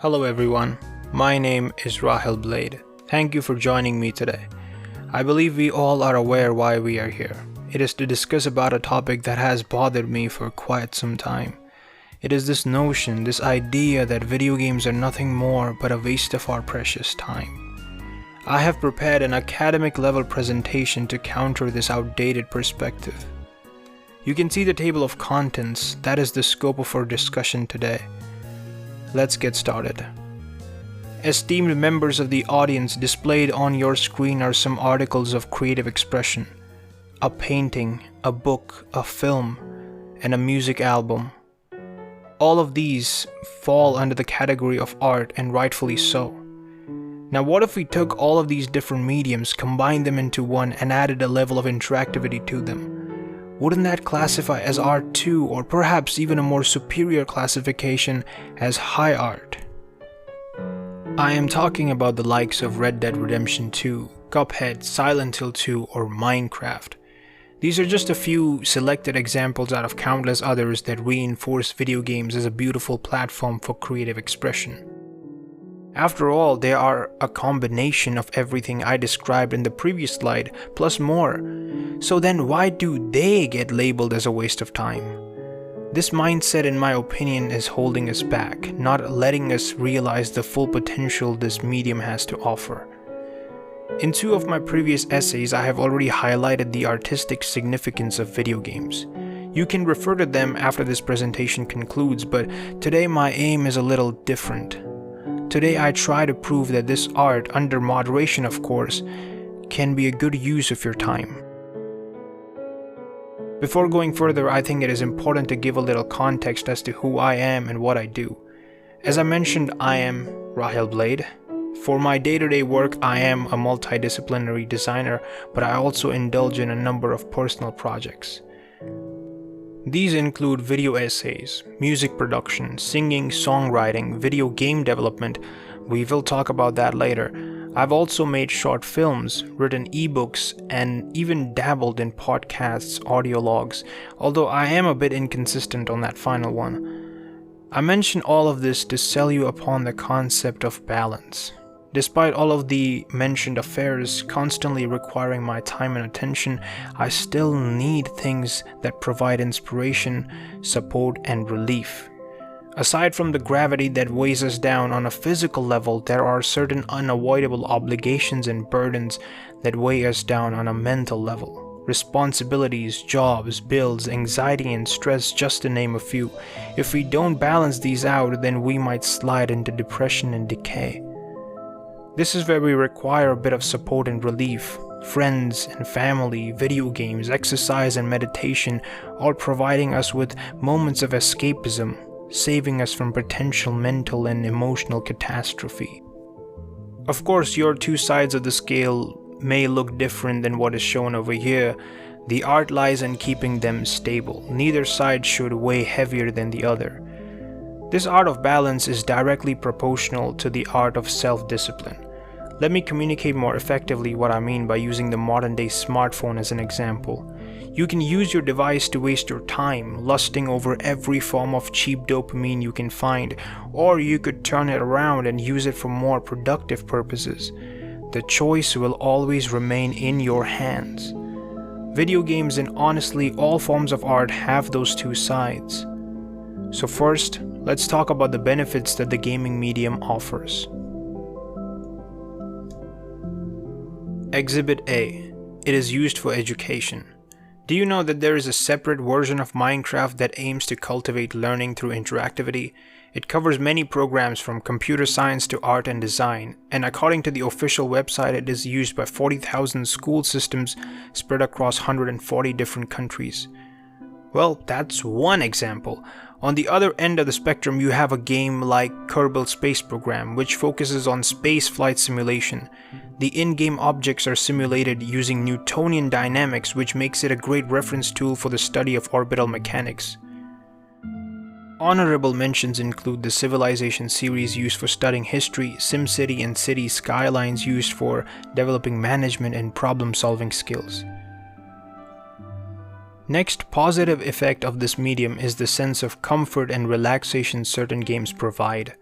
Hello everyone, my name is Rahil Blade. Thank you for joining me today. I believe we all are aware why we are here. It is to discuss about a topic that has bothered me for quite some time. It is this notion, this idea that video games are nothing more but a waste of our precious time. I have prepared an academic level presentation to counter this outdated perspective. You can see the table of contents, that is the scope of our discussion today. Let's get started. Esteemed members of the audience, displayed on your screen are some articles of creative expression. A painting, a book, a film, and a music album. All of these fall under the category of art, and rightfully so. Now what if we took all of these different mediums, combined them into one, and added a level of interactivity to them? Wouldn't that classify as art too, or perhaps even a more superior classification as high art? I am talking about the likes of Red Dead Redemption 2, Cuphead, Silent Hill 2, or Minecraft. These are just a few selected examples out of countless others that reinforce video games as a beautiful platform for creative expression. After all, they are a combination of everything I described in the previous slide, plus more. So then why do they get labeled as a waste of time? This mindset, in my opinion, is holding us back, not letting us realize the full potential this medium has to offer. In two of my previous essays, I have already highlighted the artistic significance of video games. You can refer to them after this presentation concludes, but today my aim is a little different. Today I try to prove that this art, under moderation of course, can be a good use of your time. Before going further, I think it is important to give a little context as to who I am and what I do. As I mentioned, I am Rahil Blade. For my day-to-day work, I am a multidisciplinary designer, but I also indulge in a number of personal projects. These include video essays, music production, singing, songwriting, video game development. We will talk about that later. I've also made short films, written ebooks, and even dabbled in podcasts, audio logs, although I am a bit inconsistent on that final one. I mention all of this to sell you upon the concept of balance. Despite all of the mentioned affairs constantly requiring my time and attention, I still need things that provide inspiration, support, and relief. Aside from the gravity that weighs us down on a physical level, there are certain unavoidable obligations and burdens that weigh us down on a mental level. Responsibilities, jobs, bills, anxiety, and stress, just to name a few. If we don't balance these out, then we might slide into depression and decay. This is where we require a bit of support and relief. Friends and family, video games, exercise and meditation, all providing us with moments of escapism, saving us from potential mental and emotional catastrophe. Of course, your two sides of the scale may look different than what is shown over here. The art lies in keeping them stable. Neither side should weigh heavier than the other. This art of balance is directly proportional to the art of self-discipline. Let me communicate more effectively what I mean by using the modern-day smartphone as an example. You can use your device to waste your time, lusting over every form of cheap dopamine you can find, or you could turn it around and use it for more productive purposes. The choice will always remain in your hands. Video games and honestly all forms of art have those two sides. So first, let's talk about the benefits that the gaming medium offers. Exhibit A. It is used for education. Do you know that there is a separate version of Minecraft that aims to cultivate learning through interactivity? It covers many programs from computer science to art and design, and according to the official website, it is used by 40,000 school systems spread across 140 different countries. Well, that's one example. On the other end of the spectrum, you have a game like Kerbal Space Program, which focuses on space flight simulation. The in-game objects are simulated using Newtonian dynamics, which makes it a great reference tool for the study of orbital mechanics. Honorable mentions include the Civilization series used for studying history, SimCity and City Skylines used for developing management and problem-solving skills. Next positive effect of this medium is the sense of comfort and relaxation certain games provide.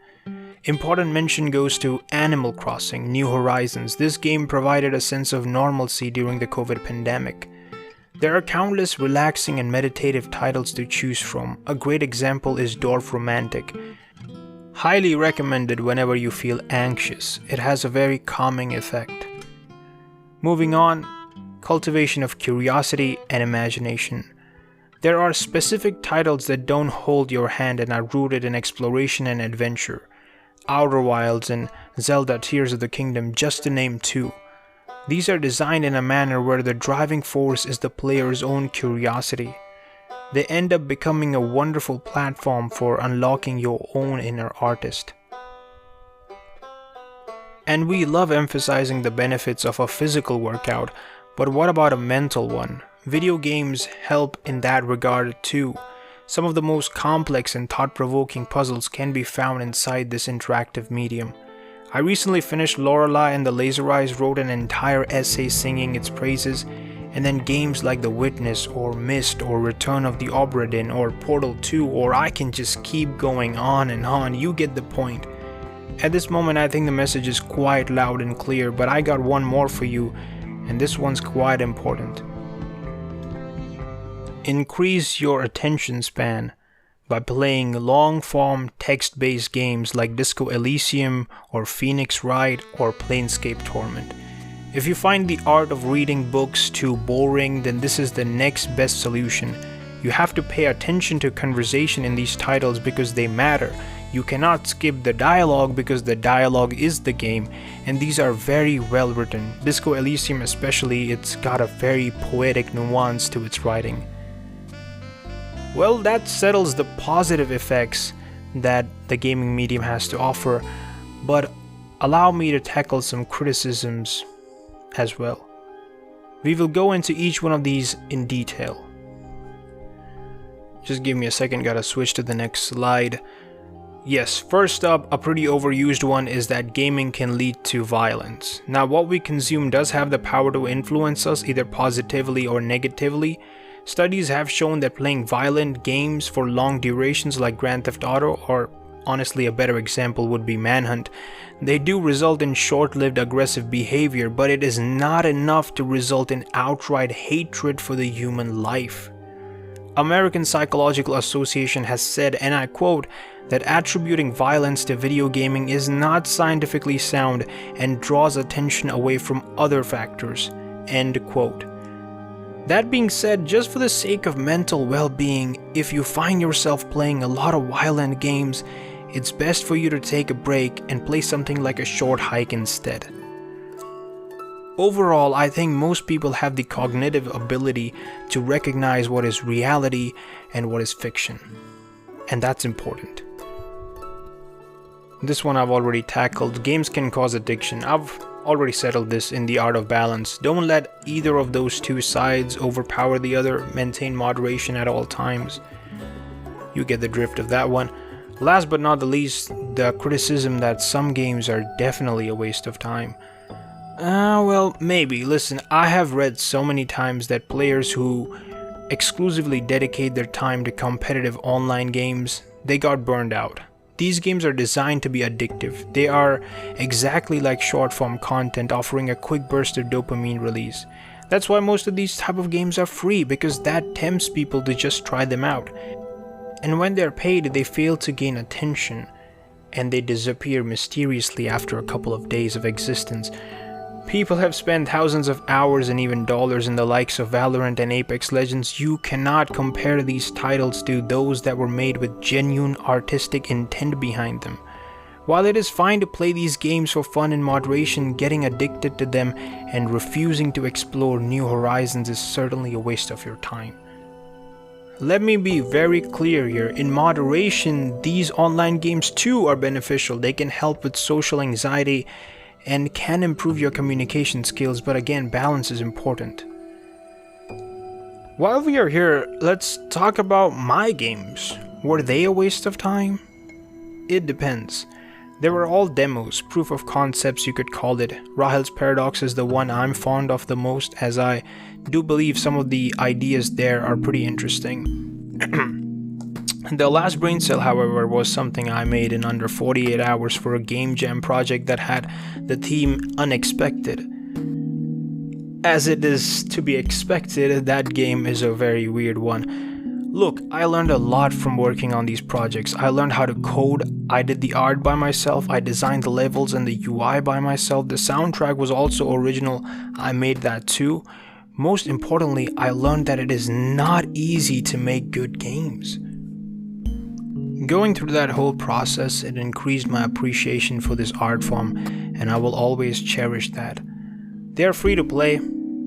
Important mention goes to Animal Crossing: New Horizons. This game provided a sense of normalcy during the COVID pandemic. There are countless relaxing and meditative titles to choose from. A great example is Dwarf Romantic. Highly recommended whenever you feel anxious. It has a very calming effect. Moving on, cultivation of curiosity and imagination. There are specific titles that don't hold your hand and are rooted in exploration and adventure. Outer Wilds and Zelda Tears of the Kingdom, just to name two. These are designed in a manner where the driving force is the player's own curiosity. They end up becoming a wonderful platform for unlocking your own inner artist. And we love emphasizing the benefits of a physical workout, but what about a mental one? Video games help in that regard too. Some of the most complex and thought-provoking puzzles can be found inside this interactive medium. I recently finished Lorelei and the Laser Eyes, wrote an entire essay singing its praises, and then games like The Witness or Myst or Return of the Obra Dinn or Portal 2, or I can just keep going on and on, you get the point. At this moment I think the message is quite loud and clear, but I got one more for you, and this one's quite important. Increase your attention span by playing long-form text-based games like Disco Elysium or Phoenix Wright or Planescape Torment. If you find the art of reading books too boring, then this is the next best solution. You have to pay attention to conversation in these titles because they matter. You cannot skip the dialogue because the dialogue is the game, and these are very well written. Disco Elysium especially, it's got a very poetic nuance to its writing. Well, that settles the positive effects that the gaming medium has to offer, but allow me to tackle some criticisms as well. We will go into each one of these in detail. Just give me a second, gotta switch to the next slide. Yes, first up, a pretty overused one is that gaming can lead to violence. Now, what we consume does have the power to influence us either positively or negatively. Studies have shown that playing violent games for long durations like Grand Theft Auto, or honestly a better example would be Manhunt, they do result in short-lived aggressive behavior, but it is not enough to result in outright hatred for the human life. American Psychological Association has said, and I quote, that attributing violence to video gaming is not scientifically sound and draws attention away from other factors. End quote. That being said, just for the sake of mental well-being, if you find yourself playing a lot of violent games, it's best for you to take a break and play something like a short hike instead. Overall, I think most people have the cognitive ability to recognize what is reality and what is fiction, and that's important. This one I've already tackled. Games can cause addiction. I've already settled this in The Art of Balance. Don't let either of those two sides overpower the other. Maintain moderation at all times. You get the drift of that one. Last but not the least, the criticism that some games are definitely a waste of time. Well, maybe. Listen, I have read so many times that players who exclusively dedicate their time to competitive online games, they got burned out. These games are designed to be addictive. They are exactly like short-form content, offering a quick burst of dopamine release. That's why most of these type of games are free, because that tempts people to just try them out. And when they're paid, they fail to gain attention, and they disappear mysteriously after a couple of days of existence. People have spent thousands of hours and even dollars in the likes of Valorant and Apex Legends. You cannot compare these titles to those that were made with genuine artistic intent behind them. While it is fine to play these games for fun and moderation, getting addicted to them and refusing to explore new horizons is certainly a waste of your time. Let me be very clear here. In moderation, these online games too are beneficial. They can help with social anxiety and can improve your communication skills, but again, balance is important. While we are here, let's talk about my games. Were they a waste of time? It depends. They were all demos, proof of concepts you could call it. Rahil's Paradox is the one I'm fond of the most, as I do believe some of the ideas there are pretty interesting. The last brain cell, however, was something I made in under 48 hours for a game jam project that had the theme Unexpected. As it is to be expected, that game is a very weird one. Look, I learned a lot from working on these projects. I learned how to code, I did the art by myself, I designed the levels and the UI by myself. The soundtrack was also original, I made that too. Most importantly, I learned that it is not easy to make good games. Going through that whole process, it increased my appreciation for this art form, and I will always cherish that. They are free to play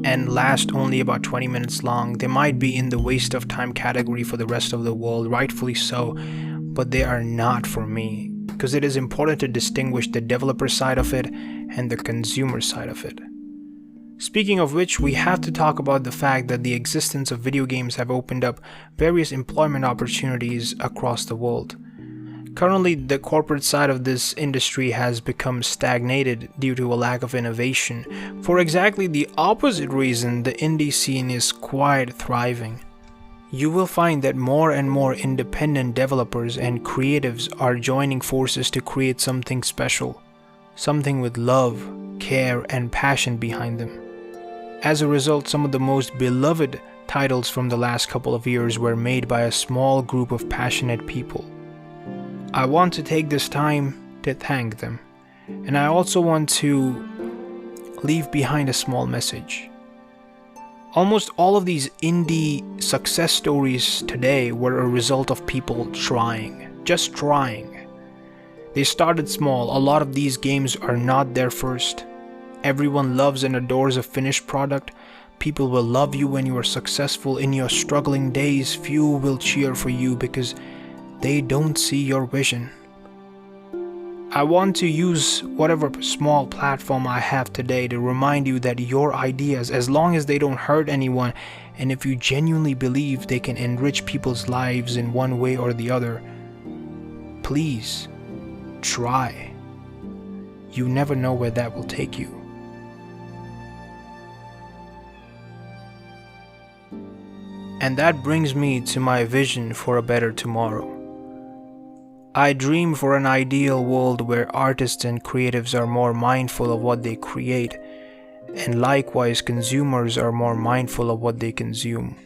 and last only about 20 minutes long. They might be in the waste of time category for the rest of the world, rightfully so, but they are not for me, because it is important to distinguish the developer side of it and the consumer side of it. Speaking of which, we have to talk about the fact that the existence of video games have opened up various employment opportunities across the world. Currently, the corporate side of this industry has become stagnated due to a lack of innovation. For exactly the opposite reason, the indie scene is quite thriving. You will find that more and more independent developers and creatives are joining forces to create something special, something with love, care, and passion behind them. As a result, some of the most beloved titles from the last couple of years were made by a small group of passionate people. I want to take this time to thank them, and I also want to leave behind a small message. Almost all of these indie success stories today were a result of people trying, just trying. They started small. A lot of these games are not their first. Everyone loves and adores a finished product. People will love you when you are successful. In your struggling days, few will cheer for you because they don't see your vision. I want to use whatever small platform I have today to remind you that your ideas, as long as they don't hurt anyone, and if you genuinely believe they can enrich people's lives in one way or the other, please try. You never know where that will take you. And that brings me to my vision for a better tomorrow. I dream for an ideal world where artists and creatives are more mindful of what they create, and likewise consumers are more mindful of what they consume,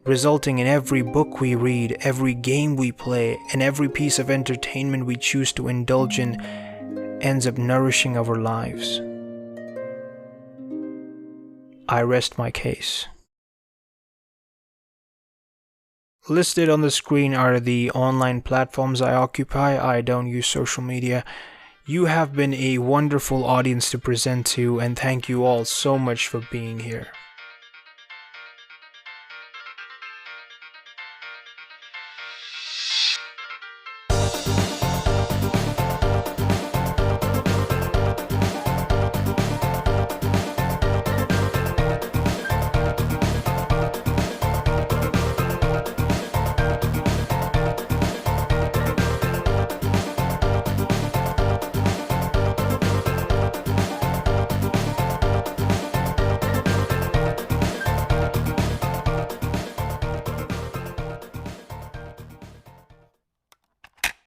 resulting in every book we read, every game we play, and every piece of entertainment we choose to indulge in ends up nourishing our lives. I rest my case. Listed on the screen are the online platforms I occupy. I don't use social media. You have been a wonderful audience to present to, and thank you all so much for being here.